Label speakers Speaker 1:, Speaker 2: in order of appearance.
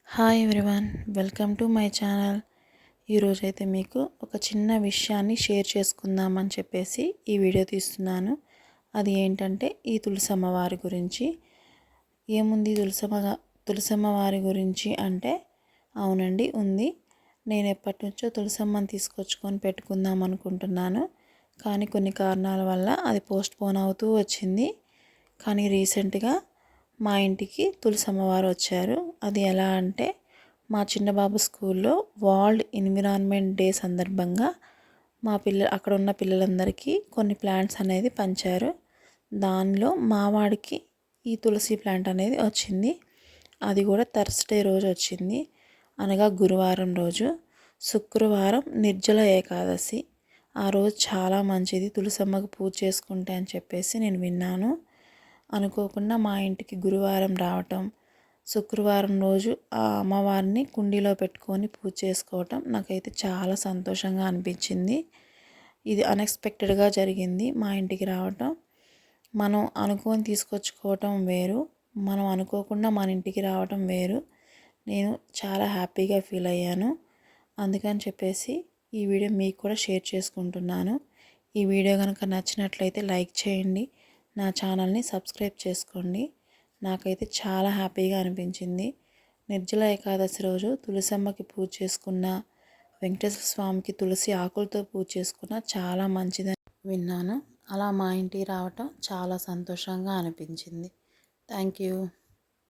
Speaker 1: Hi everyone, welcome to my channel. ఈరోజైతే మీకు ఒక చిన్న విషయాన్ని షేర్ చేసుకుందామని చెప్పేసి ఈ వీడియో తీస్తున్నాను. అది ఏంటంటే ఈ తులసమ్మ వారి గురించి. ఏముంది తులసమ్మ వారి గురించి అంటే, అవునండి ఉంది. నేను ఎప్పటి నుంచో తులసమ్మని తీసుకొచ్చుకొని పెట్టుకుందాం అనుకుంటున్నాను. కానీ కొన్ని కారణాల వల్ల అది పోస్ట్ పోన్ అవుతూ వచ్చింది. కానీ రీసెంట్గా మా ఇంటికి తులసమ్మ వారు వచ్చారు. అది ఎలా అంటే, మా చిన్నబాబు స్కూల్లో వరల్డ్ ఎన్విరాన్మెంట్ డే సందర్భంగా అక్కడ ఉన్న పిల్లలందరికీ కొన్ని ప్లాంట్స్ అనేది పంచారు. దానిలో మా వాడికి ఈ తులసి ప్లాంట్ అనేది వచ్చింది. అది కూడా థర్స్డే రోజు వచ్చింది, అనగా గురువారం రోజు. శుక్రవారం నిర్జల ఏకాదశి. ఆ రోజు చాలా మంచిది తులసమ్మకు పూజ చేసుకుంటే అని చెప్పేసి నేను విన్నాను. అనుకోకుండా మా ఇంటికి గురువారం రావటం, శుక్రవారం రోజు ఆ అమ్మవారిని కుండీలో పెట్టుకొని పూజ చేసుకోవటం నాకైతే చాలా సంతోషంగా అనిపించింది. ఇది అన్ఎక్స్పెక్టెడ్గా జరిగింది. మా ఇంటికి రావటం, మనం అనుకొని తీసుకొచ్చుకోవటం వేరు, మనం అనుకోకుండా మన ఇంటికి రావటం వేరు. నేను చాలా హ్యాపీగా ఫీల్ అయ్యాను. అందుకని చెప్పేసి ఈ వీడియో మీకు కూడా షేర్ చేసుకుంటున్నాను. ఈ వీడియో కనుక నచ్చినట్లయితే లైక్ చేయండి, నా ఛానల్ని సబ్స్క్రైబ్ చేసుకోండి. నాకైతే చాలా హ్యాపీగా అనిపించింది. నిర్జల ఏకాదశి రోజు తులసమ్మకి పూజ చేసుకున్న, వెంకటేశ్వర స్వామికి తులసి ఆకులతో పూజ చేసుకున్న చాలా మంచిదని విన్నాను. అలా మా ఇంటికి రావటం చాలా సంతోషంగా అనిపించింది. Thank you.